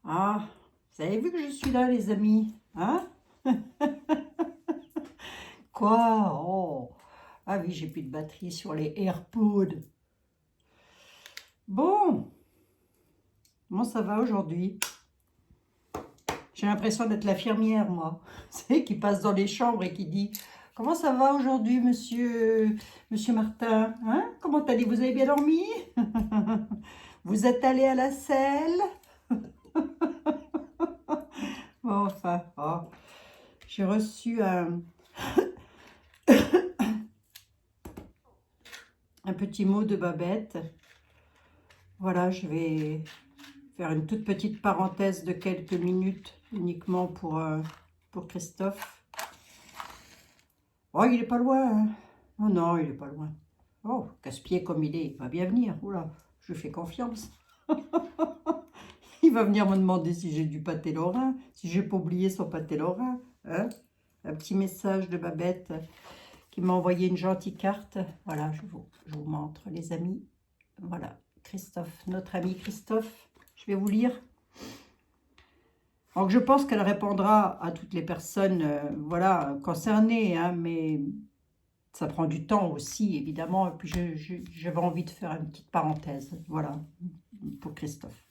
Ah, vous avez vu que je suis là, les amis? Hein? Quoi? Oh! Ah oui, j'ai plus de batterie sur les AirPods. Bon, comment ça va aujourd'hui? J'ai l'impression d'être l'infirmière, moi. Vous savez, qui passe dans les chambres et qui dit: Comment ça va aujourd'hui, monsieur Martin? Hein? Comment allez? Vous avez bien dormi? Vous êtes allé à la selle? Bon, enfin, oh. J'ai reçu un petit mot de Babette. Voilà, je vais faire une toute petite parenthèse de quelques minutes uniquement pour Christophe. Oh, il est pas loin, hein? Oh non, il est pas loin. Oh, casse-pied comme il va bien venir. Oula, je lui fais confiance. Il va venir me demander si j'ai du pâté lorrain, si j'ai pas oublié son pâté lorrain. Hein? Un petit message de Babette qui m'a envoyé une gentille carte. Voilà, je vous montre, les amis. Voilà, Christophe, notre ami Christophe. Je vais vous lire. Donc, je pense qu'elle répondra à toutes les personnes voilà, concernées, hein, mais ça prend du temps aussi, évidemment. Et puis, j'avais envie de faire une petite parenthèse, voilà, pour Christophe.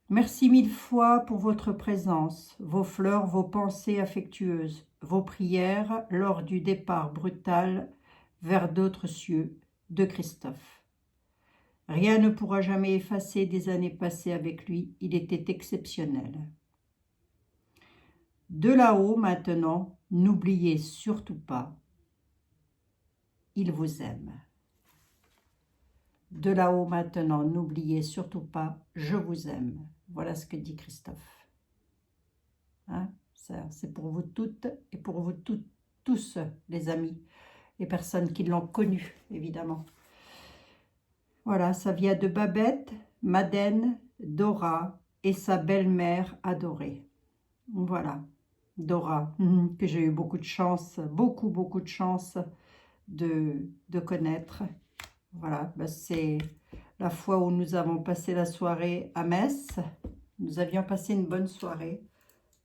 Merci mille fois pour votre présence, vos fleurs, vos pensées affectueuses, vos prières lors du départ brutal vers d'autres cieux de Christophe. Rien ne pourra jamais effacer des années passées avec lui, il était exceptionnel. De là-haut maintenant, n'oubliez surtout pas, il vous aime. De là-haut maintenant, n'oubliez surtout pas, je vous aime. Voilà ce que dit Christophe. Hein? C'est pour vous toutes et pour vous tous, les amis, les personnes qui l'ont connu, évidemment. Voilà, ça vient de Babette, Madeleine, Dora et sa belle-mère adorée. Voilà, Dora, que j'ai eu beaucoup de chance, beaucoup de chance de connaître. Voilà, ben c'est la fois où nous avons passé la soirée à Metz. Nous avions passé une bonne soirée.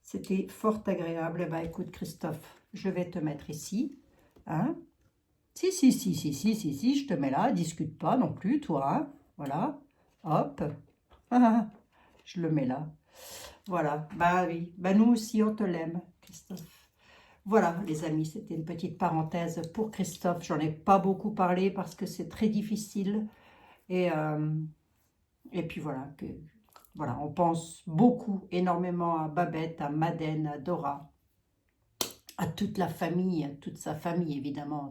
C'était fort agréable. Eh ben, écoute, Christophe, je vais te mettre ici. Hein? Si, je te mets là. Discute pas non plus, toi. Hein? Voilà. Hop. Je le mets là. Voilà. Bah oui. Bah nous aussi, on te l'aime, Christophe. Voilà, les amis, c'était une petite parenthèse pour Christophe. J'en ai pas beaucoup parlé parce que c'est très difficile. Et puis voilà, voilà, on pense beaucoup, énormément à Babette, à Madeleine, à Dora, à toute la famille, à toute sa famille, évidemment.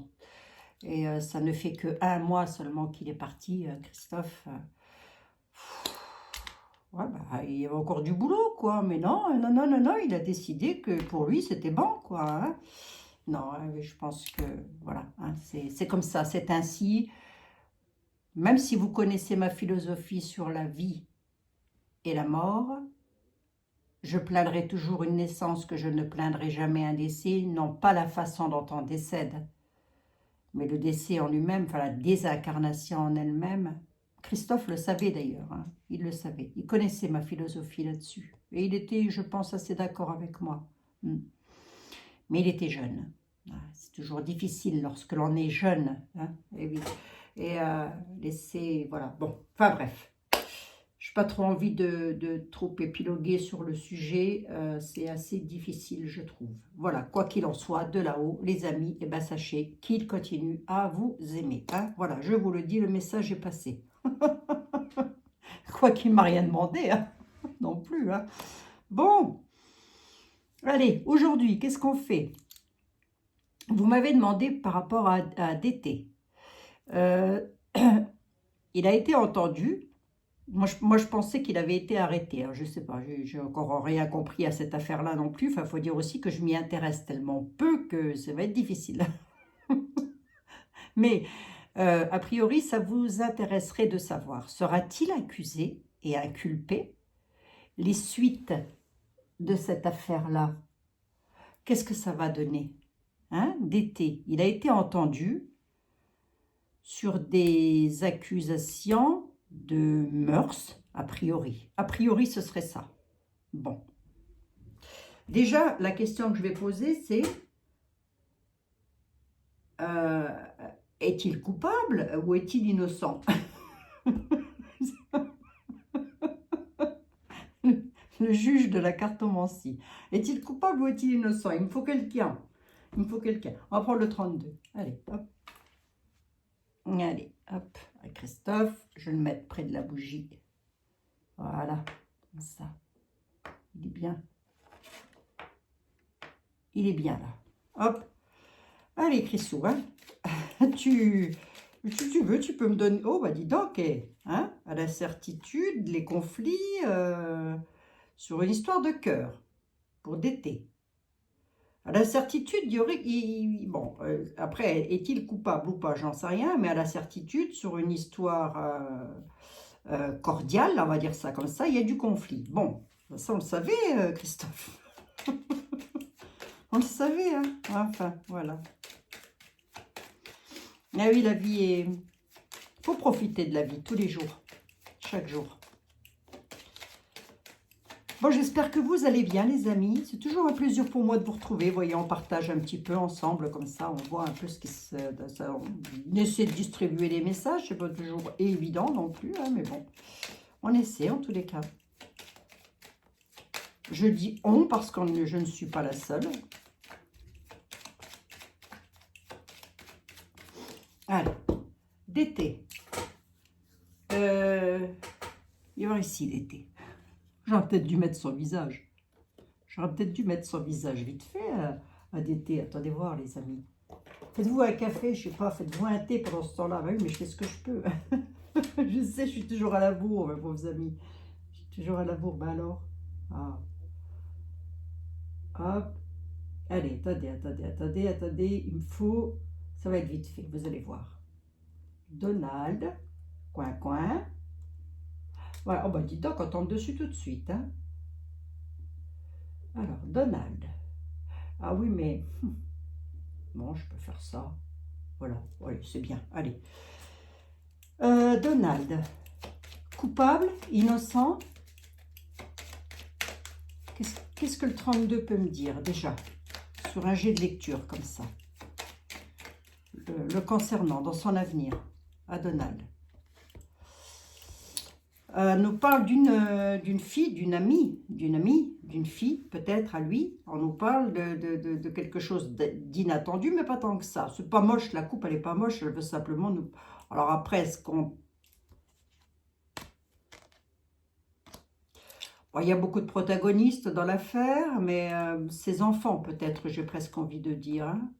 Et ça ne fait que 1 mois seulement qu'il est parti, Christophe. Ouais, bah, il y avait encore du boulot, quoi. Mais non, il a décidé que pour lui, c'était bon, quoi. Hein. Non, je pense que, voilà, hein, c'est comme ça, c'est ainsi. Même si vous connaissez ma philosophie sur la vie et la mort, je plaindrai toujours une naissance que je ne plaindrai jamais un décès, non pas la façon dont on décède, mais le décès en lui-même, enfin la désincarnation en elle-même. Christophe le savait d'ailleurs, hein, il le savait, il connaissait ma philosophie là-dessus. Et il était, je pense, assez d'accord avec moi. Mais il était jeune. C'est toujours difficile lorsque l'on est jeune. Hein, et oui. Et laisser, voilà, bon, enfin bref. Je n'ai pas trop envie de trop épiloguer sur le sujet, c'est assez difficile, je trouve. Voilà, quoi qu'il en soit, de là-haut, les amis, eh ben, sachez qu'il continue à vous aimer. Hein. Voilà, je vous le dis, le message est passé. Quoi qu'il ne m'a rien demandé, hein, non plus. Hein. Bon, allez, aujourd'hui, qu'est-ce qu'on fait? Vous m'avez demandé par rapport à DT. Il a été entendu. Moi, je pensais qu'il avait été arrêté. Hein, je ne sais pas, j'ai encore rien compris à cette affaire-là non plus. Enfin, il faut dire aussi que je m'y intéresse tellement peu que ça va être difficile. Mais, a priori, ça vous intéresserait de savoir. Sera-t-il accusé et inculpé? Les suites de cette affaire-là, qu'est-ce que ça va donner? Hein? DT, il a été entendu sur des accusations de mœurs, A priori. A priori, ce serait ça. Bon. Déjà, la question que je vais poser, c'est est-il coupable ou est-il innocent? Le juge de la cartomancie. Est-il coupable ou est-il innocent? Il me faut quelqu'un. Il me faut quelqu'un. On va prendre le 32. Allez, hop. Allez, hop. Christophe, je vais le mettre près de la bougie. Voilà, comme ça. Il est bien. Il est bien là. Hop. Allez, Chrisou, hein. tu veux, tu peux me donner... Oh, bah dis donc, hein, à la certitude, les conflits sur une histoire de cœur, pour d'été. À la certitude, il y aurait... bon, après, est-il coupable ou pas, j'en sais rien, mais à la certitude, sur une histoire cordiale, on va dire ça comme ça, il y a du conflit. Bon, ça on le savait, Christophe. On le savait, hein. Enfin, voilà. Ah oui, la vie est... Il faut profiter de la vie tous les jours, chaque jour. Bon, j'espère que vous allez bien, les amis. C'est toujours un plaisir pour moi de vous retrouver. Vous voyez, on partage un petit peu ensemble, comme ça, on voit un peu ce qui se... On essaie de distribuer les messages. C'est pas toujours évident non plus, hein, mais bon, on essaie en tous les cas. Je dis on parce que je ne suis pas la seule. Allez, d'été. Il y aura ici l'été. J'aurais peut-être dû mettre son visage. J'aurais peut-être dû mettre son visage vite fait à d'été. Attendez voir, les amis. Faites-vous un café, je sais pas, faites-vous un thé pendant ce temps-là. Bah oui, mais je fais ce que je peux. Je sais, je suis toujours à la bourre, mes pauvres amis. Je suis toujours à la bourre. Bah alors. Ah. Hop. Allez, attendez. Il me faut... Ça va être vite fait, vous allez voir. Donald. Coin. Voilà. Oh bah dis donc, on tombe dessus tout de suite. Hein. Alors, Donald. Ah oui, mais... Bon, je peux faire ça. Voilà, oui, c'est bien. Allez. Donald. Coupable, innocent. Qu'est-ce que le 32 peut me dire, déjà, sur un jet de lecture, comme ça, le concernant, dans son avenir, à Donald. Nous parle d'une fille, d'une fille, peut-être à lui. On nous parle de quelque chose d'inattendu, mais pas tant que ça. C'est pas moche, la coupe, elle est pas moche, elle veut simplement nous... Alors après, est-ce qu'on... Bon, il y a beaucoup de protagonistes dans l'affaire, mais ses enfants, peut-être, j'ai presque envie de dire. Hein.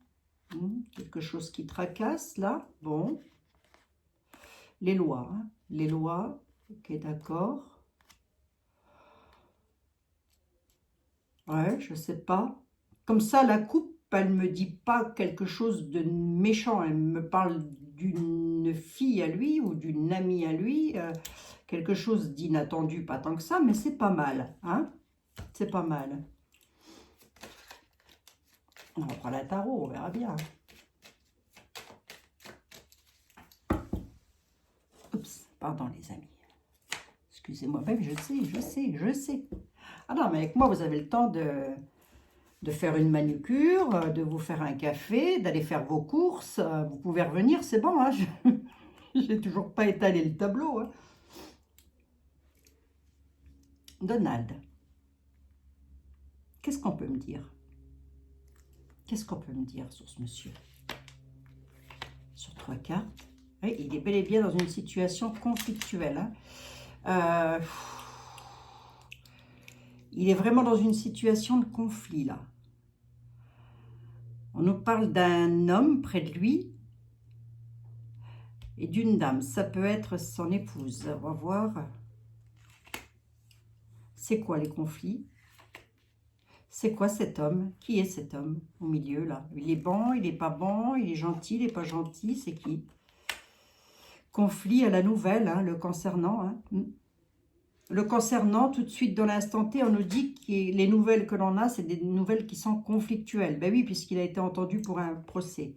Quelque chose qui tracasse, là. Bon. Les lois, hein. Les lois... Ok, d'accord. Ouais, je sais pas. Comme ça, la coupe, elle me dit pas quelque chose de méchant. Elle me parle d'une fille à lui ou d'une amie à lui. Quelque chose d'inattendu, pas tant que ça, mais c'est pas mal. Hein? C'est pas mal. On va prendre la tarot, on verra bien. Oups, pardon les amis. Excusez-moi, même je sais. Ah non, mais avec moi, vous avez le temps de faire une manucure, de vous faire un café, d'aller faire vos courses. Vous pouvez revenir, c'est bon, hein, j'ai toujours pas étalé le tableau. Hein. Donald, qu'est-ce qu'on peut me dire? Qu'est-ce qu'on peut me dire sur ce monsieur? Sur 3 cartes. Oui, il est bel et bien dans une situation conflictuelle. Hein. Il est vraiment dans une situation de conflit, là. On nous parle d'un homme près de lui et d'une dame. Ça peut être son épouse. On va voir. C'est quoi les conflits? C'est quoi cet homme? Qui est cet homme au milieu, là? Il est bon, il n'est pas bon, il est gentil, il n'est pas gentil, c'est qui? Conflit à la nouvelle, hein, le concernant. Hein. Le concernant, tout de suite dans l'instant T, on nous dit que les nouvelles que l'on a, c'est des nouvelles qui sont conflictuelles. Ben oui, puisqu'il a été entendu pour un procès.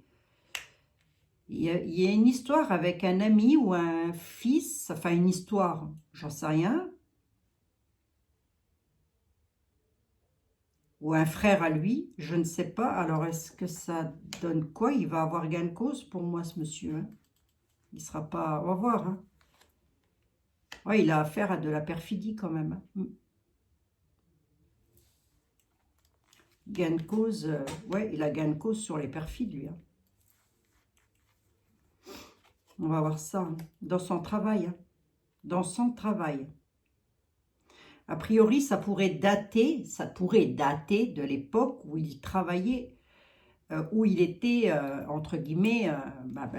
Il y a une histoire avec un ami ou un fils, enfin une histoire, j'en sais rien, ou un frère à lui, je ne sais pas. Alors, est-ce que ça donne quoi? Il va avoir gain de cause pour moi, ce monsieur, hein. Il sera pas... On va voir, hein. Ouais, il a affaire à de la perfidie quand même, hein. Gain de cause, ouais, il a gain de cause sur les perfides, lui, hein. On va voir ça, hein, dans son travail, hein, dans son travail. A priori, ça pourrait dater de l'époque où il travaillait, où il était, entre guillemets,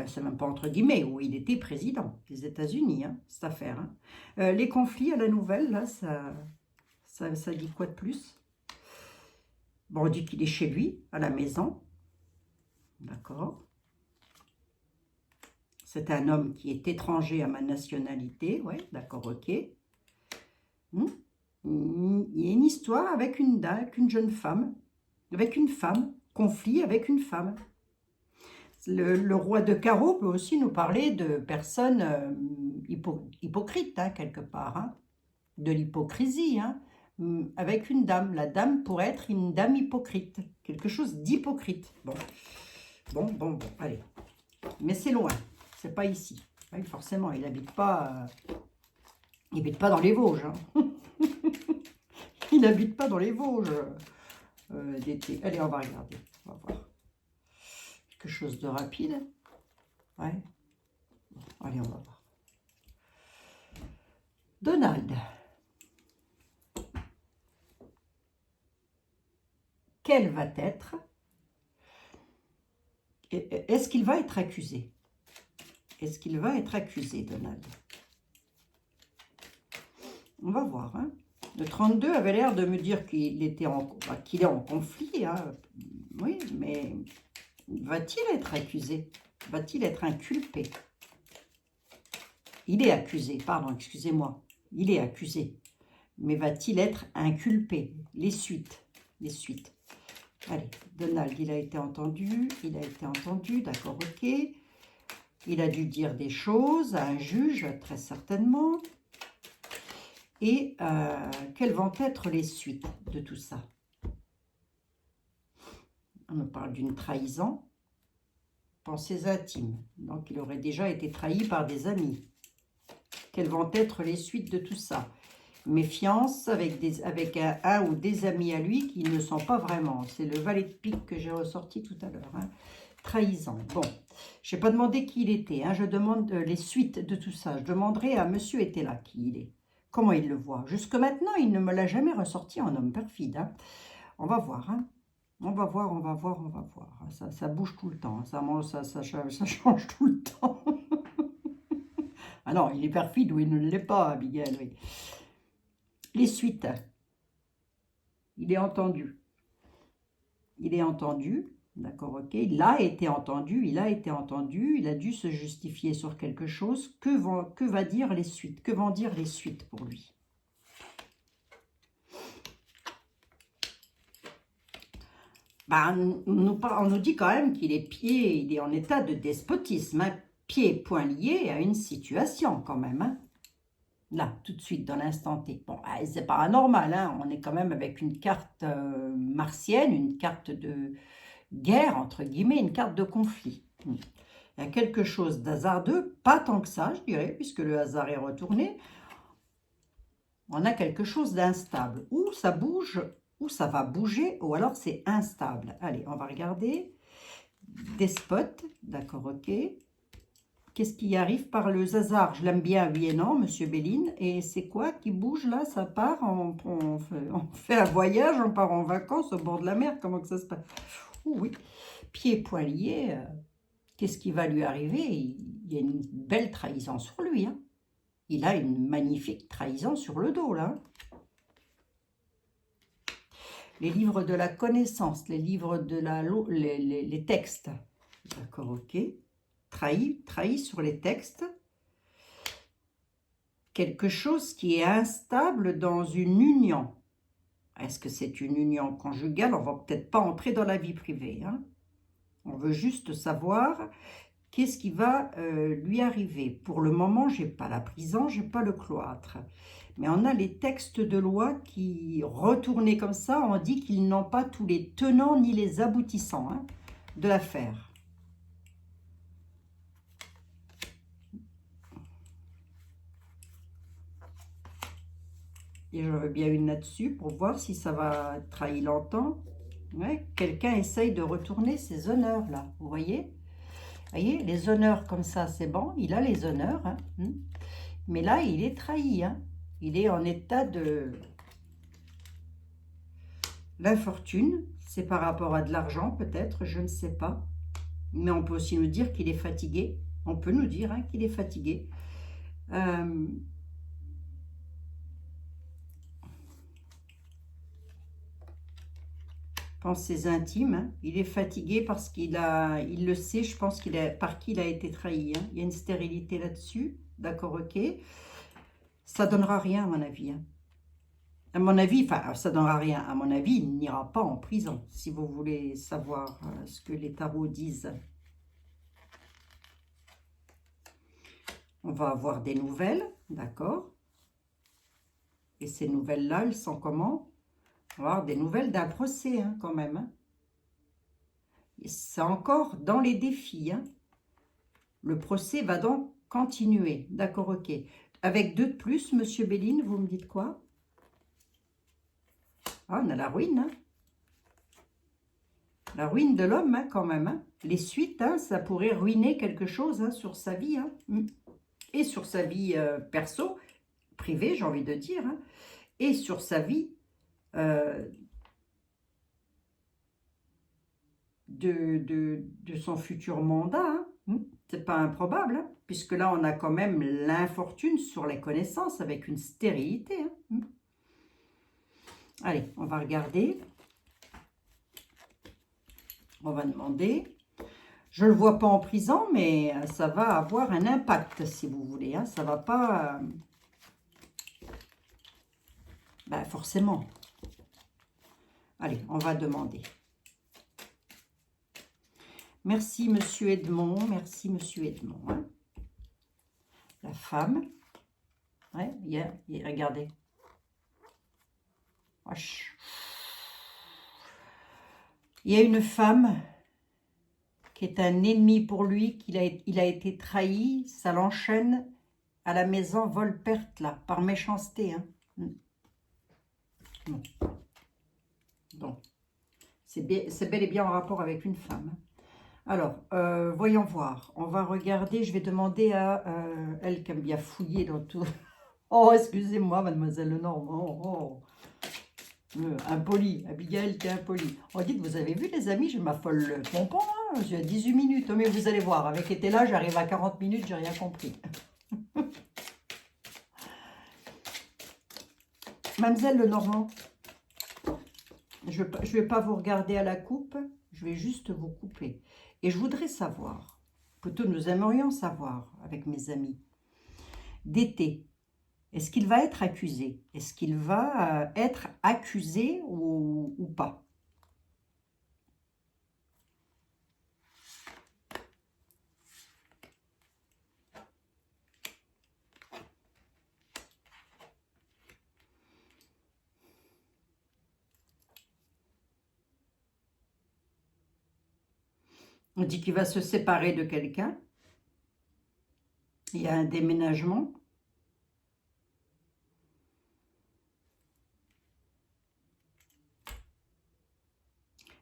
c'est même pas entre guillemets, où il était président des États-Unis, hein, cette affaire, hein. Les conflits à la nouvelle, là, ça dit quoi de plus? Bon, on dit qu'il est chez lui, à la maison. D'accord. C'est un homme qui est étranger à ma nationalité. Oui, d'accord, ok. Il y a une histoire avec une jeune femme, avec une femme, conflit avec une femme. Le roi de carreau peut aussi nous parler de personnes hypocrites, hein, quelque part, hein, de l'hypocrisie, hein, avec une dame. La dame pourrait être une dame hypocrite, quelque chose d'hypocrite. Bon, allez. Mais c'est loin, c'est pas ici. Oui, forcément, il n'habite pas dans les Vosges, hein. Il n'habite pas dans les Vosges d'été. Allez, on va regarder, on va voir. Quelque chose de rapide. Ouais. Bon, allez, on va voir. Donald. Quel va être... Est-ce qu'il va être accusé? Est-ce qu'il va être accusé, Donald? On va voir, hein. Le 32 avait l'air de me dire qu'il est en conflit, hein. Oui, mais va-t-il être accusé? Va-t-il être inculpé? Il est accusé, pardon, excusez-moi. Il est accusé. Mais va-t-il être inculpé? Les suites. Allez, Donald, il a été entendu, d'accord, ok. Il a dû dire des choses à un juge, très certainement. Et quelles vont être les suites de tout ça? On nous parle d'une trahison. Pensées intimes. Donc, il aurait déjà été trahi par des amis. Quelles vont être les suites de tout ça? Méfiance avec un ou des amis à lui qui ne sont pas vraiment. C'est le valet de pique que j'ai ressorti tout à l'heure, hein. Trahison. Bon, je n'ai pas demandé qui il était, hein. Je demande les suites de tout ça. Je demanderai à monsieur était là qui il est. Comment il le voit? Jusque maintenant, il ne me l'a jamais ressorti en homme perfide, hein. On va voir, hein. On va voir. Ça bouge tout le temps. Ça change tout le temps. Ah non, il est perfide ou il ne l'est pas, Abigail, oui. Les suites. Il est entendu. D'accord, ok. Il a été entendu. Il a dû se justifier sur quelque chose. Que va dire les suites? Que vont dire les suites pour lui? On nous dit quand même qu'il il est en état de despotisme, hein, pieds et poings liés à une situation quand même, hein. Là, tout de suite, dans l'instant T. Bon, c'est pas anormal, hein, on est quand même avec une carte martienne, une carte de guerre, entre guillemets, une carte de conflit. Il y a quelque chose d'hasardeux, pas tant que ça, je dirais, puisque le hasard est retourné. On a quelque chose d'instable, ou ça bouge, ou ça va bouger, ou alors c'est instable. Allez, on va regarder. Despote, d'accord, ok. Qu'est-ce qui arrive par le hasard? Je l'aime bien, oui et non, monsieur Béline. Et c'est quoi qui bouge là? Ça part, on fait un voyage, on part en vacances au bord de la mer. Comment que ça se passe? Oui, pieds et poings liés. Qu'est-ce qui va lui arriver? Il y a une belle trahison sur lui, hein. Il a une magnifique trahison sur le dos, là. Les livres de la connaissance, les livres de les textes. D'accord, ok. Trahi sur les textes. Quelque chose qui est instable dans une union. Est-ce que c'est une union conjugale? On ne va peut-être pas entrer dans la vie privée, hein. On veut juste savoir qu'est-ce qui va lui arriver? Pour le moment, je n'ai pas la prison, je n'ai pas le cloître. Mais on a les textes de loi qui, retournés comme ça, on dit qu'ils n'ont pas tous les tenants ni les aboutissants hein, de l'affaire. Et je veux bien une là-dessus pour voir si ça va trahir longtemps. Ouais, quelqu'un essaye de retourner ses honneurs, là. Vous voyez? Vous voyez, les honneurs comme ça, c'est bon. Il a les honneurs. Hein. Mais là, il est trahi. Hein. Il est en état de... L'infortune, c'est par rapport à de l'argent, peut-être, je ne sais pas. Mais on peut aussi nous dire qu'il est fatigué. On peut nous dire hein, qu'il est fatigué. Pensées intimes, hein. Il est fatigué parce il le sait, je pense par qui il a été trahi. Hein. Il y a une stérilité là-dessus, d'accord, ok. Ça donnera rien à mon avis. Hein. À mon avis, enfin, ça donnera rien. À mon avis, il n'ira pas en prison, si vous voulez savoir ce que les tarots disent. On va avoir des nouvelles, d'accord. Et ces nouvelles-là, elles sont comment? On va avoir des nouvelles d'un procès, hein, quand même. Hein. C'est encore dans les défis. Hein. Le procès va donc continuer. D'accord, ok. Avec 2 de plus, Monsieur Béline, vous me dites quoi? Ah, on a la ruine. Hein. La ruine de l'homme, hein, quand même. Hein. Les suites, hein, ça pourrait ruiner quelque chose hein, sur sa vie. Hein. Et sur sa vie perso, privée, j'ai envie de dire. Hein. Et sur sa vie de son futur mandat. Hein. C'est pas improbable, hein, puisque là, on a quand même l'infortune sur les connaissances avec une stérilité. Hein. Allez, on va regarder. On va demander. Je ne le vois pas en prison, mais ça va avoir un impact, si vous voulez. Hein. Ça va pas... Ben, forcément. Allez, on va demander. Merci, Monsieur Edmond. Merci, Monsieur Edmond. Hein. La femme. Ouais, regardez. Wesh. Il y a une femme qui est un ennemi pour lui, il a été trahi, ça l'enchaîne à la maison vol-perte, là, par méchanceté. Hein. Non. Donc, c'est bel et bien en rapport avec une femme. Alors, voyons voir. On va regarder, je vais demander à elle qui aime bien fouiller dans tout. Oh, excusez-moi, mademoiselle Lenormand. Oh. Impoli, Abigail, t'es impoli. On dit que vous avez vu, les amis, je m'affole le pompon, hein, j'ai 18 minutes. Oh, mais vous allez voir, avec été là, j'arrive à 40 minutes, j'ai rien compris. Mademoiselle Lenormand, je ne vais pas vous regarder à la coupe, je vais juste vous couper. Et je voudrais savoir, plutôt nous aimerions savoir, avec mes amis, d'été, est-ce qu'il va être accusé? Est-ce qu'il va être accusé ou pas? On dit qu'il va se séparer de quelqu'un. Il y a un déménagement.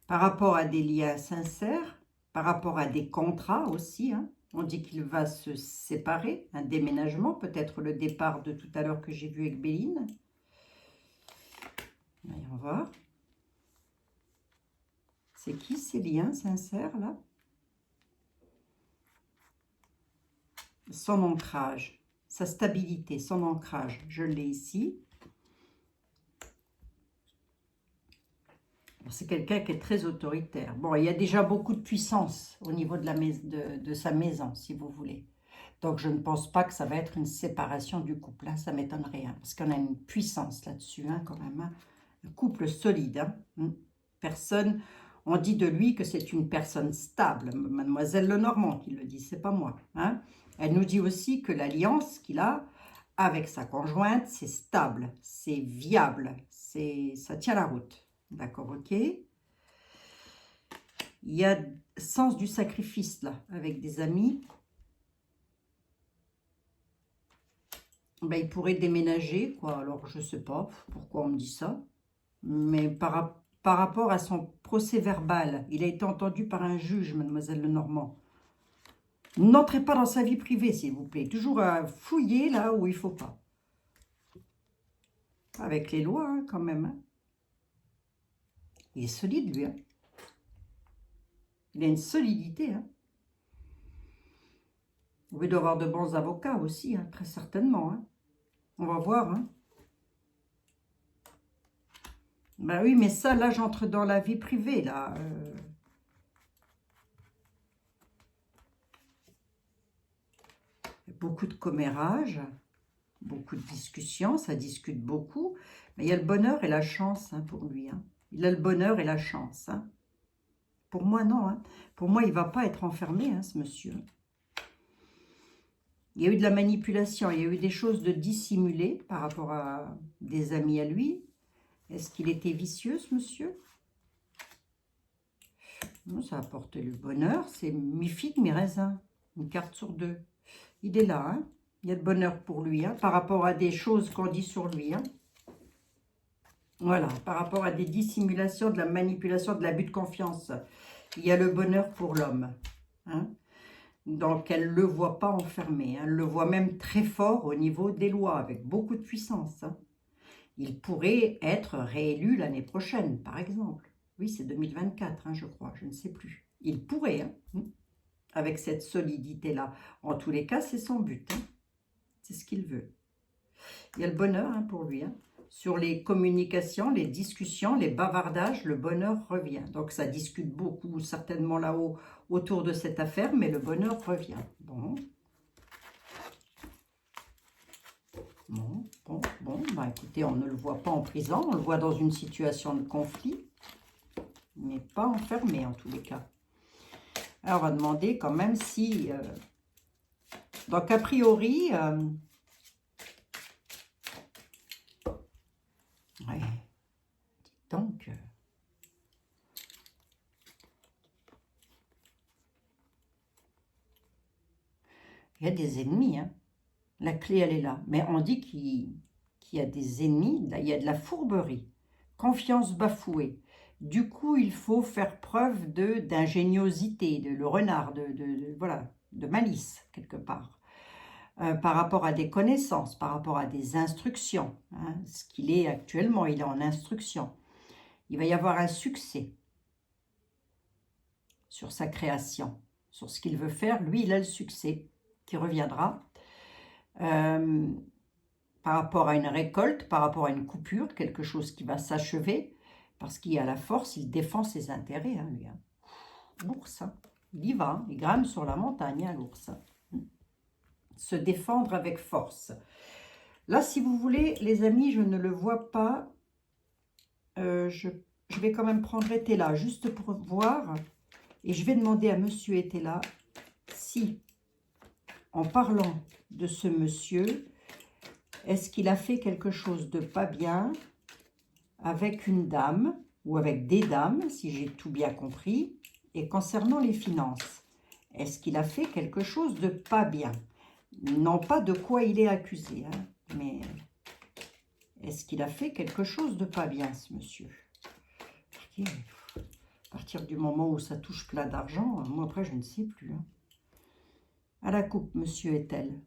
Par rapport à des liens sincères, par rapport à des contrats aussi. Hein. On dit qu'il va se séparer, un déménagement, peut-être le départ de tout à l'heure que j'ai vu avec Béline. Voyons voir. C'est qui ces liens sincères là? Son ancrage, sa stabilité, son ancrage, je l'ai ici. C'est quelqu'un qui est très autoritaire. Bon, il y a déjà beaucoup de puissance au niveau de sa maison, si vous voulez. Donc, je ne pense pas que ça va être une séparation du couple. Hein, ça m'étonnerait, hein, parce qu'on a une puissance là-dessus, hein, quand même. Hein. Un couple solide. Hein. Personne, On dit de lui que c'est une personne stable. Mademoiselle Lenormand qui le dit, c'est pas moi. Hein. Elle nous dit aussi que l'alliance qu'il a avec sa conjointe, c'est stable, c'est viable, ça tient la route. D'accord, ok. Il y a sens du sacrifice, là, avec des amis. Ben, il pourrait déménager, quoi. Alors, je sais pas pourquoi on me dit ça. Mais par rapport à son procès verbal, il a été entendu par un juge, mademoiselle Lenormand. N'entrez pas dans sa vie privée, s'il vous plaît. Toujours à fouiller là où il ne faut pas. Avec les lois, hein, quand même. Hein. Il est solide, lui. Hein. Il a une solidité. Hein. Il doit avoir de bons avocats aussi, hein, très certainement. Hein. On va voir. Hein. Ben oui, mais ça, là, j'entre dans la vie privée, là. Beaucoup de commérages, beaucoup de discussions, ça discute beaucoup. Mais il y a le bonheur et la chance hein, pour lui. Hein. Il a le bonheur et la chance. Hein. Pour moi, non. Hein. Pour moi, il ne va pas être enfermé, hein, ce monsieur. Il y a eu de la manipulation, il y a eu des choses de dissimulées par rapport à des amis à lui. Est-ce qu'il était vicieux, ce monsieur? Non, ça apporte le bonheur. C'est mi-figue, mi-raisin. Une carte sur deux. Il est là, hein. Il y a le bonheur pour lui, hein, par rapport à des choses qu'on dit sur lui. Hein. Voilà, par rapport à des dissimulations, de la manipulation, de l'abus de confiance. Il y a le bonheur pour l'homme. Hein. Donc, elle ne le voit pas enfermé. Hein. Elle le voit même très fort au niveau des lois, avec beaucoup de puissance. Hein. Il pourrait être réélu l'année prochaine, par exemple. Oui, c'est 2024, hein, je crois, je ne sais plus. Il pourrait, hein, avec cette solidité-là. En tous les cas, c'est son but. Hein. C'est ce qu'il veut. Il y a le bonheur hein, pour lui. Hein. Sur les communications, les discussions, les bavardages, le bonheur revient. Donc, ça discute beaucoup, certainement là-haut, autour de cette affaire, mais le bonheur revient. Bon. Bon, bah écoutez, on ne le voit pas en prison, on le voit dans une situation de conflit, mais pas enfermé en tous les cas. Alors, on va demander quand même si... donc, a priori... ouais, donc... il y a des ennemis, hein. La clé, elle est là. Mais on dit qu'il y a des ennemis, là, il y a de la fourberie, confiance bafouée. Du coup, il faut faire preuve d'ingéniosité, de le renard, voilà, de malice, quelque part. Par rapport à des connaissances, par rapport à des instructions. Hein, ce qu'il est actuellement, il est en instruction. Il va y avoir un succès sur sa création, sur ce qu'il veut faire. Lui, il a le succès qui reviendra. Par rapport à une récolte, par rapport à une coupure, quelque chose qui va s'achever, parce qu'il a la force, il défend ses intérêts, hein, lui. Hein. L'ours, hein. Il y va, hein. Il grimpe sur la montagne, hein, l'ours. Hein. Se défendre avec force. Là, si vous voulez, les amis, je ne le vois pas. Je vais quand même prendre Etela, juste pour voir, et je vais demander à monsieur Etela si, en parlant de ce monsieur, est-ce qu'il a fait quelque chose de pas bien avec une dame ou avec des dames, si j'ai tout bien compris, et concernant les finances, est-ce qu'il a fait quelque chose de pas bien? Non pas de quoi il est accusé, hein, mais est-ce qu'il a fait quelque chose de pas bien, ce monsieur? À partir du moment où ça touche plein d'argent, moi après je ne sais plus. Hein. À la coupe, monsieur est-elle?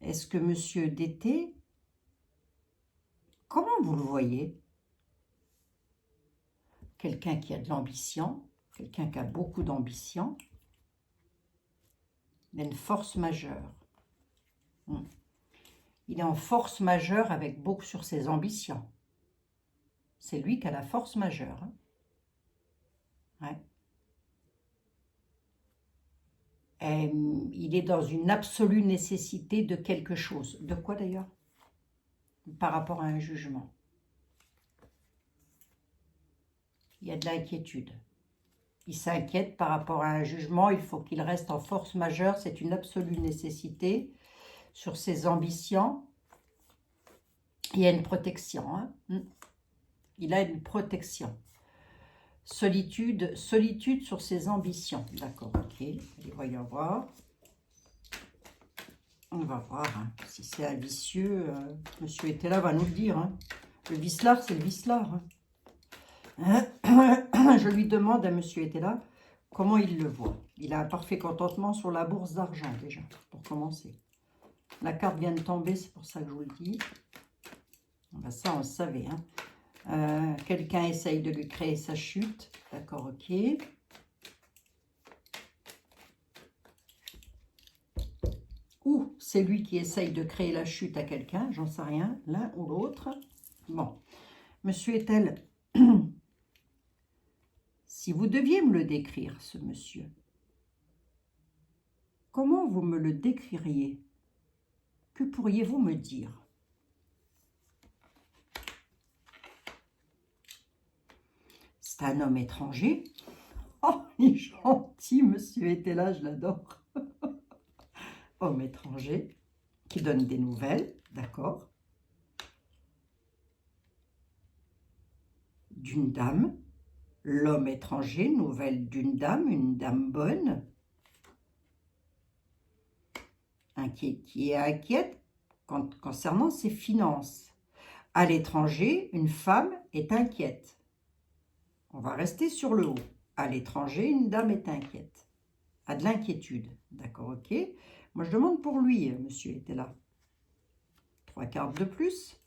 Est-ce que monsieur d'été, comment vous le voyez? Quelqu'un qui a de l'ambition, quelqu'un qui a beaucoup d'ambition, il a une force majeure. Il est en force majeure avec beaucoup sur ses ambitions. C'est lui qui a la force majeure. Hein. Ouais. Et, il est dans une absolue nécessité de quelque chose. De quoi d'ailleurs? Par rapport à un jugement. Il y a de l'inquiétude. Il s'inquiète par rapport à un jugement. Il faut qu'il reste en force majeure. C'est une absolue nécessité sur ses ambitions. Il y a une protection. Hein. Il a une protection. Solitude sur ses ambitions. D'accord, ok. Allez, voyons voir. On va voir hein, si c'est un vicieux. Monsieur Etela va nous le dire. Hein. Le vicelard, c'est le vicelard. Hein. Je lui demande à Monsieur Etela comment il le voit. Il a un parfait contentement sur la bourse d'argent déjà, pour commencer. La carte vient de tomber, c'est pour ça que je vous le dis. Ben ça, on le savait. Hein. Quelqu'un essaye de lui créer sa chute. D'accord, ok. Ou c'est lui qui essaye de créer la chute à quelqu'un, j'en sais rien, l'un ou l'autre. Bon, monsieur est-elle... Si vous deviez me le décrire, ce monsieur, comment vous me le décririez? Que pourriez-vous me dire? C'est un homme étranger. Oh, il est gentil, monsieur était là, je l'adore. Homme étranger qui donne des nouvelles, d'accord. D'une dame. L'homme étranger, nouvelle d'une dame, une dame bonne. Qui est inquiète concernant ses finances. À l'étranger, une femme est inquiète. On va rester sur le haut. À l'étranger, une dame est inquiète. A de l'inquiétude. D'accord, ok. Moi, je demande pour lui, monsieur était là. 3 cartes de plus.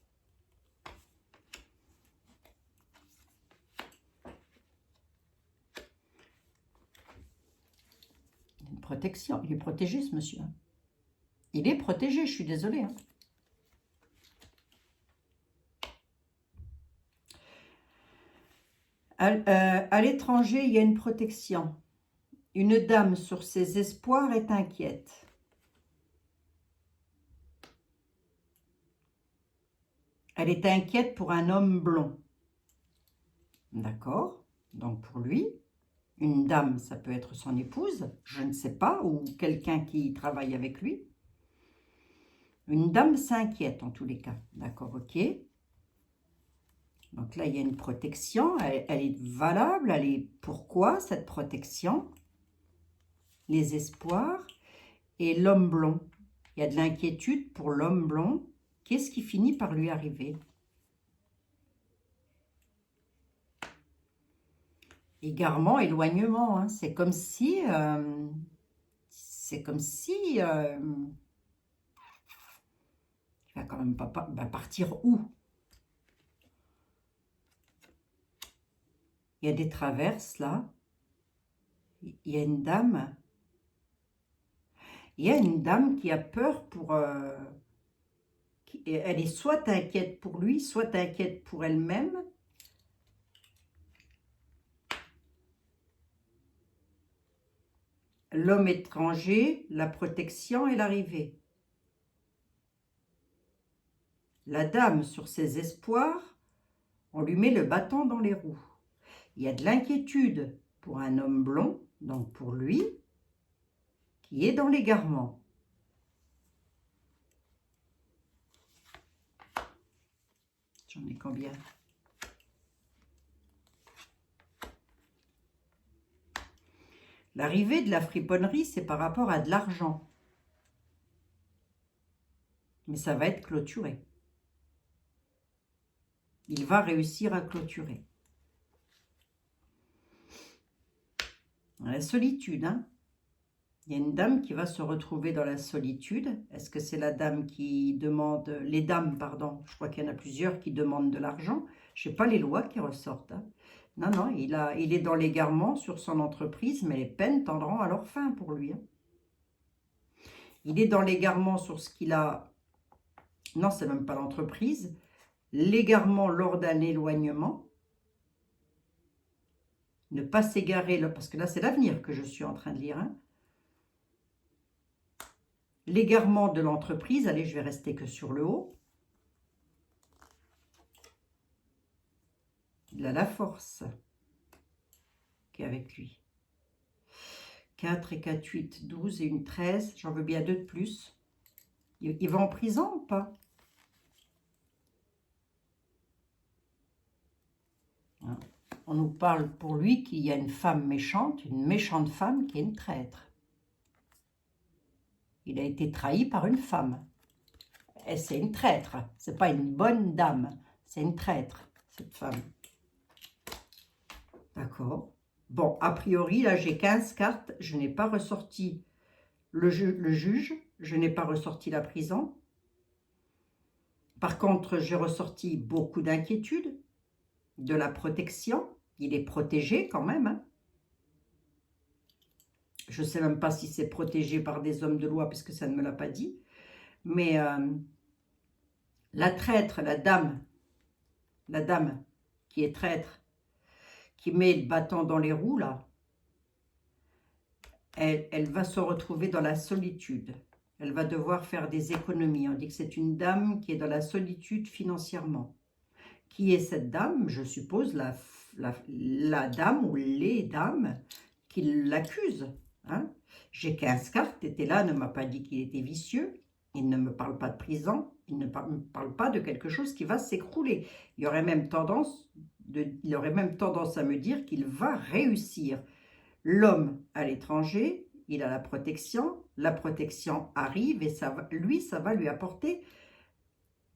Une protection. Il est protégé, ce monsieur. Il est protégé, je suis désolée. Hein. À l'étranger, il y a une protection. Une dame sur ses espoirs est inquiète. Elle est inquiète pour un homme blond. D'accord. Donc pour lui, une dame, ça peut être son épouse, je ne sais pas, ou quelqu'un qui travaille avec lui. Une dame s'inquiète en tous les cas. D'accord, ok. Donc là, il y a une protection. Elle est valable. Elle est pourquoi cette protection? Les espoirs. Et l'homme blond. Il y a de l'inquiétude pour l'homme blond. Qu'est-ce qui finit par lui arriver? Égarement, éloignement. Hein. C'est comme si... il va quand même pas partir où? Il y a des traverses là. Il y a une dame. Il y a une dame qui a peur pour... elle est soit inquiète pour lui, soit inquiète pour elle-même. L'homme étranger, la protection et l'arrivée. La dame sur ses espoirs, on lui met le bâton dans les roues. Il y a de l'inquiétude pour un homme blond, donc pour lui, qui est dans l'égarement. J'en ai combien? L'arrivée de la friponnerie, c'est par rapport à de l'argent. Mais ça va être clôturé. Il va réussir à clôturer. La solitude, hein. Il y a une dame qui va se retrouver dans la solitude. Est-ce que c'est la dame qui demande... Les dames, pardon. Je crois qu'il y en a plusieurs qui demandent de l'argent. Je ne sais pas les lois qui ressortent. Hein. Non, non, il est dans l'égarement sur son entreprise, mais les peines tendront à leur fin pour lui. Hein. Il est dans l'égarement sur ce qu'il a... Non, c'est même pas l'entreprise. L'égarement lors d'un éloignement. Ne pas s'égarer, parce que là, c'est l'avenir que je suis en train de lire. Hein. L'égarement de l'entreprise, allez, je vais rester que sur le haut. Il a la force. qui est avec lui. 4 et 4, 8, 12 et une 13. J'en veux bien 2 de plus. Il va en prison ou pas? On nous parle pour lui qu'il y a une femme méchante, une méchante femme qui est une traître. Il a été trahi par une femme. Et c'est une traître. C'est pas une bonne dame. C'est une traître, cette femme. D'accord. Bon, a priori, là, j'ai 15 cartes. Je n'ai pas ressorti le juge. Je n'ai pas ressorti la prison. Par contre, j'ai ressorti beaucoup d'inquiétudes, de la protection. Il est protégé quand même. Hein. Je ne sais même pas si c'est protégé par des hommes de loi, puisque ça ne me l'a pas dit. Mais la traître, la dame qui est traître, qui met le bâton dans les roues, là, elle va se retrouver dans la solitude. Elle va devoir faire des économies. On dit que c'est une dame qui est dans la solitude financièrement. Qui est cette dame? Je suppose la dame ou les dames qui l'accusent. Hein? J'ai 15 cartes, était là, ne m'a pas dit qu'il était vicieux. Il ne me parle pas de prison. Il ne me parle pas de quelque chose qui va s'écrouler. Il aurait même tendance à me dire qu'il va réussir. L'homme à l'étranger, il a la protection arrive et ça va lui apporter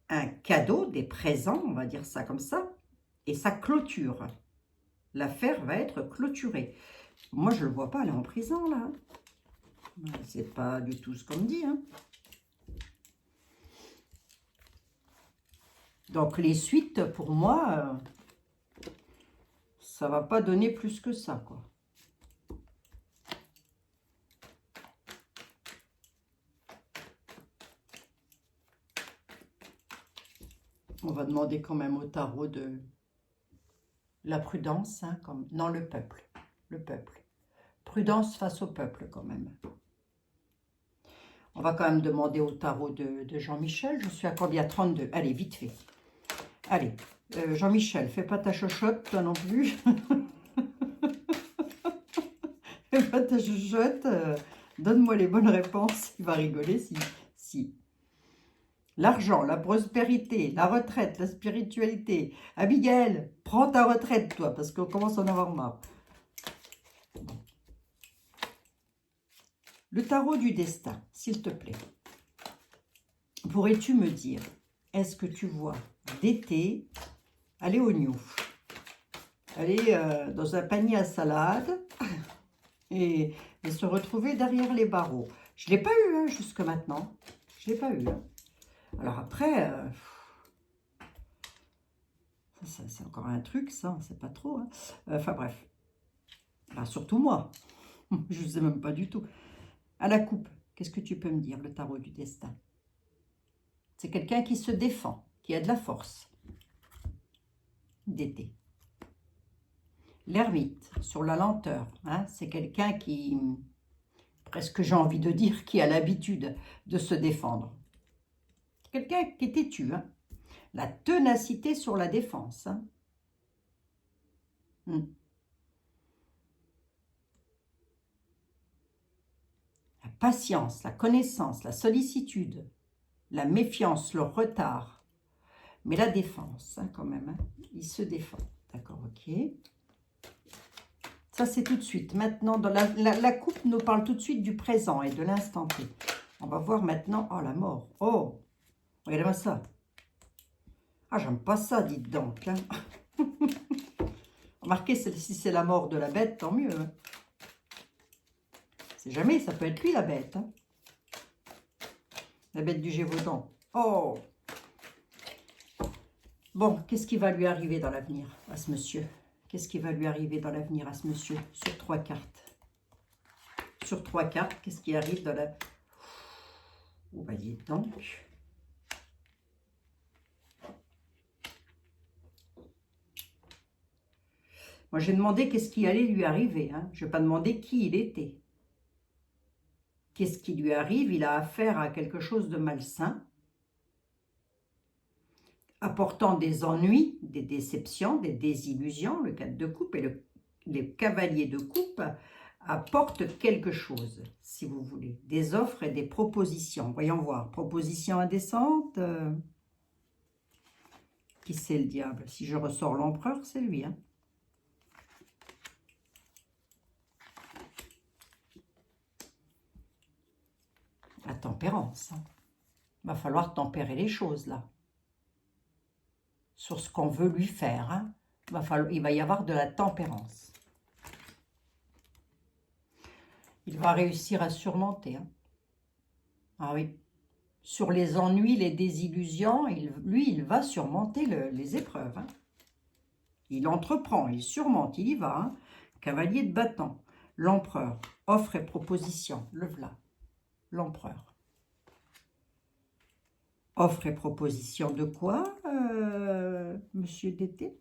un cadeau, des présents, on va dire ça comme ça, et ça clôture. L'affaire va être clôturée. Moi, je ne le vois pas aller en prison, là. C'est pas du tout ce qu'on me dit, hein. Donc, les suites, pour moi, ça va pas donner plus que ça, quoi. On va demander quand même au tarot de la prudence, hein, non, le peuple. Prudence face au peuple, quand même. On va quand même demander au tarot de Jean-Michel. Je suis à combien? 32. Allez, vite fait. Allez, Jean-Michel, fais pas ta chochotte, toi non plus. Fais pas ta chochotte. Donne-moi les bonnes réponses. Il va rigoler si. L'argent, la prospérité, la retraite, la spiritualité. Abigail, prends ta retraite, toi, parce qu'on commence à en avoir marre. Le tarot du destin, s'il te plaît. Pourrais-tu me dire, est-ce que tu vois d'été aller au New, aller dans un panier à salade et se retrouver derrière les barreaux? Je ne l'ai pas eu hein, jusque maintenant. Je ne l'ai pas eu. Hein. Alors après, ça, c'est encore un truc, ça, on ne sait pas trop. Hein. Enfin bref. Enfin, surtout moi. Je ne sais même pas du tout. À la coupe, qu'est-ce que tu peux me dire, le tarot du destin? C'est quelqu'un qui se défend, qui a de la force. D'été. L'ermite, sur la lenteur, hein, c'est quelqu'un qui, presque j'ai envie de dire, qui a l'habitude de se défendre. Quelqu'un qui est têtu, hein. La ténacité sur la défense. Hein. La patience, la connaissance, la sollicitude, la méfiance, le retard. Mais la défense, hein, quand même, hein, il se défend. D'accord, ok. Ça, c'est tout de suite. Maintenant, dans la coupe nous parle tout de suite du présent et de l'instant T. On va voir maintenant, oh, la mort. Oh, regardez-moi ça. Ah, j'aime pas ça, dites donc. Hein. Remarquez, si c'est la mort de la bête, tant mieux. Hein. C'est jamais, ça peut être lui, la bête. Hein. La bête du Gévaudan. Oh. Bon, qu'est-ce qui va lui arriver dans l'avenir à ce monsieur? Qu'est-ce qui va lui arriver dans l'avenir à ce monsieur? Sur 3 cartes. Sur 3 cartes, qu'est-ce qui arrive dans la... Oh, bah, dites donc. Moi, j'ai demandé qu'est-ce qui allait lui arriver. Hein. Je n'ai pas demandé qui il était. Qu'est-ce qui lui arrive? Il a affaire à quelque chose de malsain, apportant des ennuis, des déceptions, des désillusions, le 4 de coupe, et les cavaliers de coupe apportent quelque chose, si vous voulez. Des offres et des propositions. Voyons voir. Proposition indécente. Qui c'est le diable? Si je ressors l'empereur, c'est lui. Hein. La tempérance. Hein. Va falloir tempérer les choses, là. Sur ce qu'on veut lui faire. Hein. Il va y avoir de la tempérance. Il va réussir à surmonter. Hein. Ah oui. Sur les ennuis, les désillusions, lui, il va surmonter les épreuves. Hein. Il entreprend, il surmonte, il y va. Hein. Cavalier de bâton. L'empereur. Offre et proposition. Le voilà. L'empereur. Offre et proposition de quoi, monsieur Dété?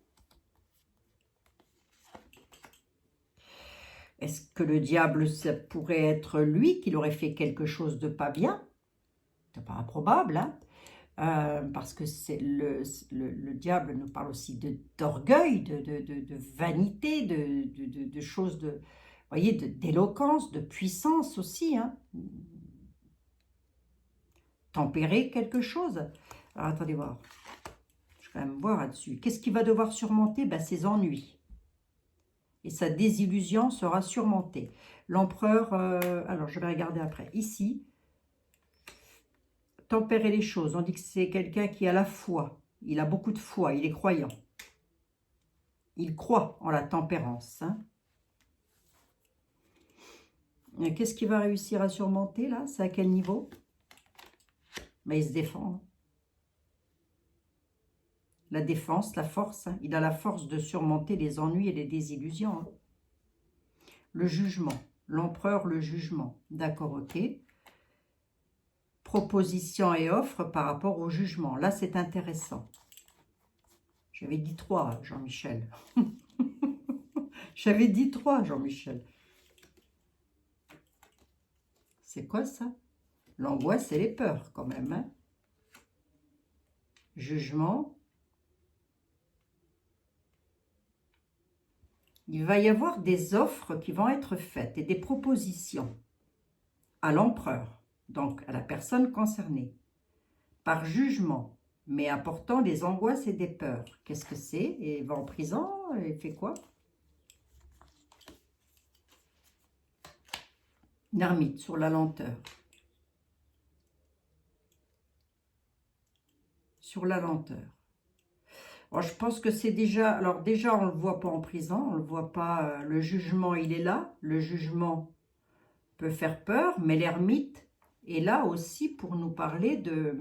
Est-ce que le diable, ça pourrait être lui qui aurait fait quelque chose de pas bien? C'est pas improbable, hein, parce que le diable nous parle aussi d'orgueil, de vanité, de choses, vous voyez, d'éloquence, de puissance aussi, hein. Tempérer quelque chose. Alors, attendez voir. Je vais quand même voir là-dessus. Qu'est-ce qu'il va devoir surmonter? Ben, ses ennuis. Et sa désillusion sera surmontée. L'empereur, alors je vais regarder après. Ici, tempérer les choses. On dit que c'est quelqu'un qui a la foi. Il a beaucoup de foi, il est croyant. Il croit en la tempérance. Hein. Qu'est-ce qu'il va réussir à surmonter là? C'est à quel niveau? Mais il se défend. La défense, la force. Hein. Il a la force de surmonter les ennuis et les désillusions. Hein. Le jugement. L'empereur, le jugement. D'accord, ok. Proposition et offre par rapport au jugement. Là, c'est intéressant. J'avais dit 3, Jean-Michel. J'avais dit 3, Jean-Michel. C'est quoi ça? L'angoisse et les peurs, quand même. Hein. Jugement. Il va y avoir des offres qui vont être faites et des propositions à l'empereur, donc à la personne concernée, par jugement, mais apportant des angoisses et des peurs. Qu'est-ce que c'est? Et il va en prison? Il fait quoi? Une ermite sur la lenteur. Sur la lenteur. Alors, je pense que c'est déjà... Alors déjà, on ne le voit pas en prison, on ne le voit pas... le jugement, il est là. Le jugement peut faire peur, mais l'ermite est là aussi pour nous parler de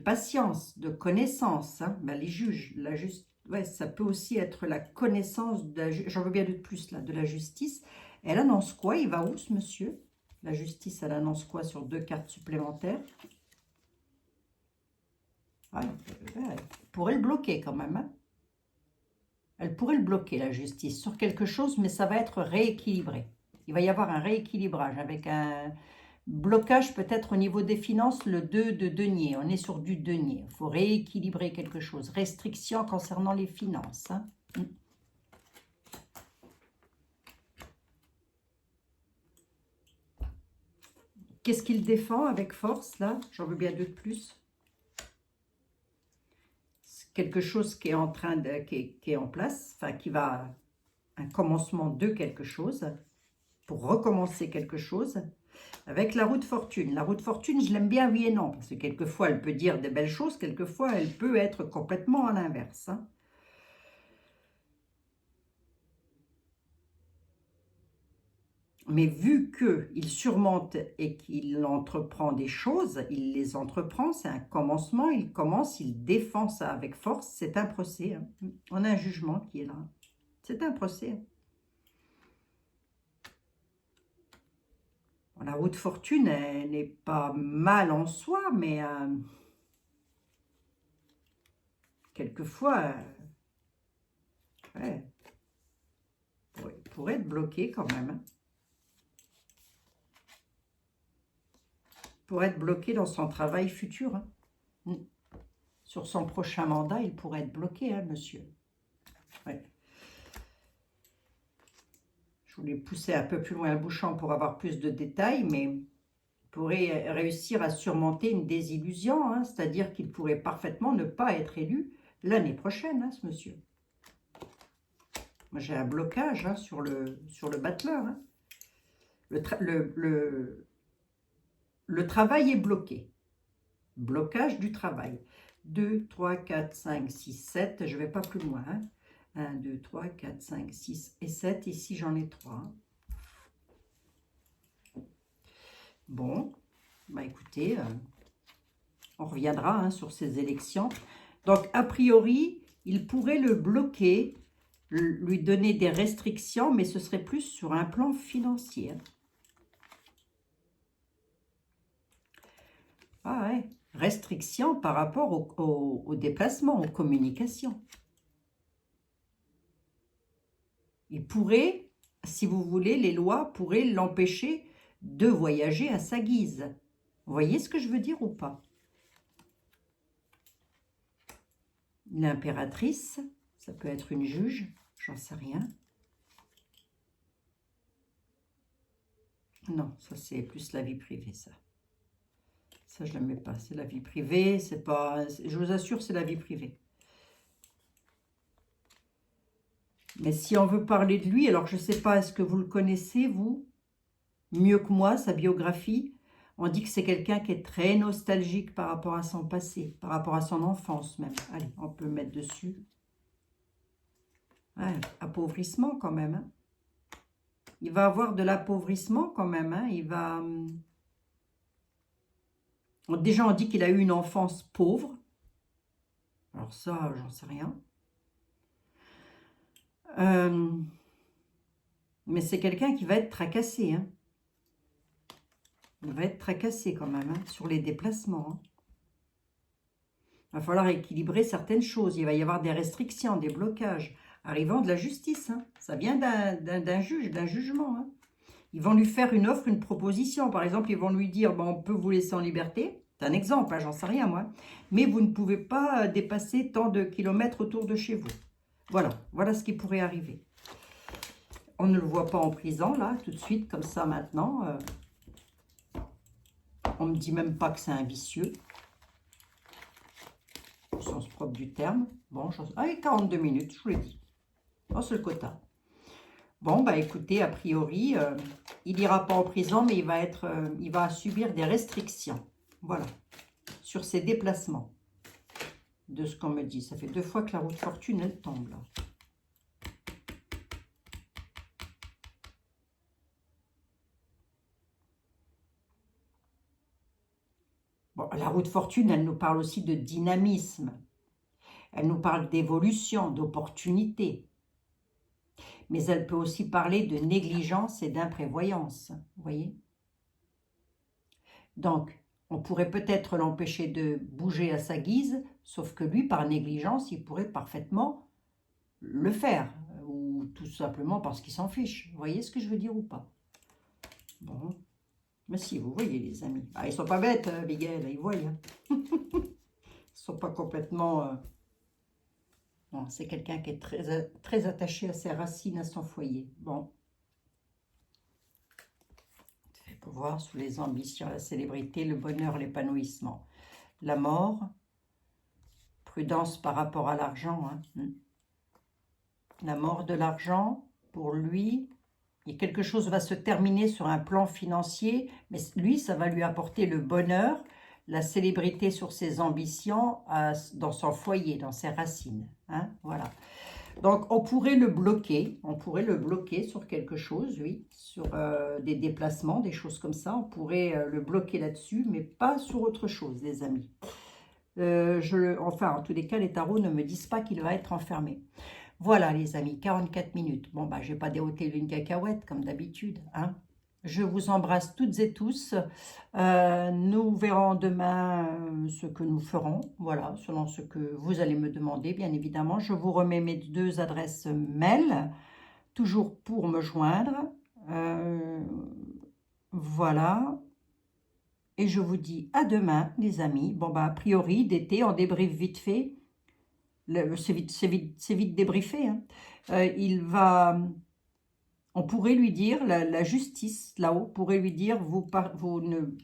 patience, de connaissance. Hein. Ben, les juges, ouais, ça peut aussi être la connaissance, j'en veux bien de plus là, de la justice. Elle annonce quoi? Il va où ce monsieur? La justice, elle annonce quoi sur 2 cartes supplémentaires? Ah, elle pourrait le bloquer quand même. Hein. Elle pourrait le bloquer, la justice, sur quelque chose, mais ça va être rééquilibré. Il va y avoir un rééquilibrage avec un blocage peut-être au niveau des finances, le 2 de denier. On est sur du denier. Il faut rééquilibrer quelque chose. Restriction concernant les finances. Hein. Qu'est-ce qu'il défend avec force, là? J'en veux bien 2 de plus. Quelque chose qui est en train de, qui est en place, enfin qui va, un commencement de quelque chose, pour recommencer quelque chose, avec la roue de fortune. La roue de fortune, je l'aime bien, oui et non, parce que quelquefois elle peut dire des belles choses, quelquefois elle peut être complètement à l'inverse. Hein. Mais vu qu'il surmonte et qu'il entreprend des choses, il les entreprend, c'est un commencement, il commence, il défend ça avec force, c'est un procès. Hein. On a un jugement qui est là. C'est un procès. La roue de fortune, elle n'est pas mal en soi, mais quelquefois, ouais, pourrait être bloqué quand même. Hein. Pourrait être bloqué dans son travail futur. Hein. Sur son prochain mandat, il pourrait être bloqué, hein, monsieur. Ouais. Je voulais pousser un peu plus loin le bouchon pour avoir plus de détails, mais il pourrait réussir à surmonter une désillusion, hein, c'est-à-dire qu'il pourrait parfaitement ne pas être élu l'année prochaine, hein, ce monsieur. Moi, j'ai un blocage hein, sur le battleur. Hein. Le travail est bloqué. Blocage du travail. 2, 3, 4, 5, 6, 7. Je ne vais pas plus loin. Hein. 1, 2, 3, 4, 5, 6 et 7. Ici, j'en ai 3. Bon, bah écoutez, on reviendra hein, sur ces élections. Donc, a priori, il pourrait le bloquer, lui donner des restrictions, mais ce serait plus sur un plan financier. Ah ouais, restrictions par rapport au déplacement, aux communications. Il pourrait, si vous voulez, les lois pourraient l'empêcher de voyager à sa guise. Vous voyez ce que je veux dire ou pas? L'impératrice, ça peut être une juge, j'en sais rien. Non, ça c'est plus la vie privée, ça. Ça, je ne le mets pas. C'est la vie privée, c'est pas... Je vous assure, c'est la vie privée. Mais si on veut parler de lui, alors je ne sais pas, est-ce que vous le connaissez, vous? Mieux que moi, sa biographie. On dit que c'est quelqu'un qui est très nostalgique par rapport à son passé, par rapport à son enfance même. Allez, on peut mettre dessus. Ouais, appauvrissement quand même. Hein. Il va avoir de l'appauvrissement quand même. Hein. Il va... Déjà, on dit qu'il a eu une enfance pauvre. Alors ça, j'en sais rien. Mais c'est quelqu'un qui va être tracassé. Hein. Il va être tracassé quand même hein, sur les déplacements. Hein. Il va falloir équilibrer certaines choses. Il va y avoir des restrictions, des blocages arrivant de la justice. Hein. Ça vient d'un juge, d'un jugement. Hein. Ils vont lui faire une offre, une proposition. Par exemple, ils vont lui dire bon, on peut vous laisser en liberté. C'est un exemple, hein, j'en sais rien moi. Mais vous ne pouvez pas dépasser tant de kilomètres autour de chez vous. Voilà, voilà ce qui pourrait arriver. On ne le voit pas en prison, là, tout de suite, comme ça, maintenant. On ne me dit même pas que c'est un vicieux. Au sens propre du terme. Bon, allez, 42 minutes, je vous l'ai dit. Oh, c'est le quota. Bon, bah écoutez, a priori, il n'ira pas en prison, mais il va subir des restrictions. Voilà. Sur ses déplacements. De ce qu'on me dit. Ça fait 2 fois que la roue de fortune, elle tombe, là. Bon, la roue de fortune, elle nous parle aussi de dynamisme. Elle nous parle d'évolution, d'opportunité. Mais elle peut aussi parler de négligence et d'imprévoyance. Vous voyez? Donc, on pourrait peut-être l'empêcher de bouger à sa guise, sauf que lui, par négligence, il pourrait parfaitement le faire. Ou tout simplement parce qu'il s'en fiche. Vous voyez ce que je veux dire ou pas? Bon. Mais si, vous voyez les amis. Ah, ils sont pas bêtes, Miguel, ils voient. Hein. Ils sont pas complètement... Bon, c'est quelqu'un qui est très attaché à ses racines, à son foyer. Bon. Il faut voir sous les ambitions, la célébrité, le bonheur, l'épanouissement. La mort, prudence par rapport à l'argent. Hein. La mort de l'argent, pour lui... Et quelque chose va se terminer sur un plan financier, mais lui, ça va lui apporter le bonheur, la célébrité sur ses ambitions, dans son foyer, dans ses racines. Hein, voilà. Donc, on pourrait le bloquer sur quelque chose, oui, sur des déplacements, des choses comme ça. On pourrait le bloquer là-dessus, mais pas sur autre chose, les amis. Enfin, en tous les cas, les tarots ne me disent pas qu'il va être enfermé. Voilà les amis, 44 minutes. Bon, bah, je vais pas déroter une cacahuète comme d'habitude. Hein. Je vous embrasse toutes et tous. Nous verrons demain ce que nous ferons. Voilà, selon ce que vous allez me demander, bien évidemment. Je vous remets mes 2 adresses mail, toujours pour me joindre. Voilà. Et je vous dis à demain, les amis. Bon, bah, a priori, d'été, on débriefe vite fait. C'est vite débriefé. Hein. On pourrait lui dire, la justice là-haut pourrait lui dire, vous ne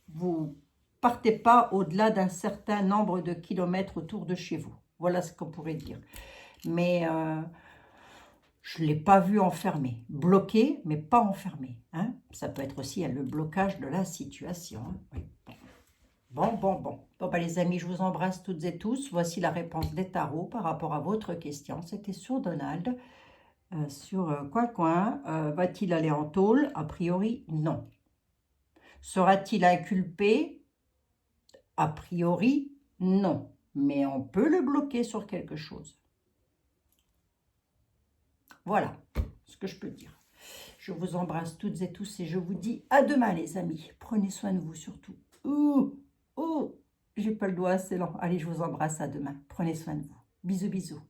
vous partez pas au-delà d'un certain nombre de kilomètres autour de chez vous. Voilà ce qu'on pourrait dire. Mais je ne l'ai pas vu enfermé. Bloqué, mais pas enfermé. Hein. Ça peut être aussi le blocage de la situation. Hein. Oui. Bon. Bon, bah, les amis, je vous embrasse toutes et tous. Voici la réponse des tarots par rapport à votre question. C'était sur Donald. Sur Coin, va-t-il aller en tôle? A priori, non. Sera-t-il inculpé? A priori, non. Mais on peut le bloquer sur quelque chose. Voilà ce que je peux dire. Je vous embrasse toutes et tous et je vous dis à demain les amis. Prenez soin de vous surtout. Ouh, j'ai pas le doigt assez lent. Allez, je vous embrasse, à demain. Prenez soin de vous. Bisous, bisous.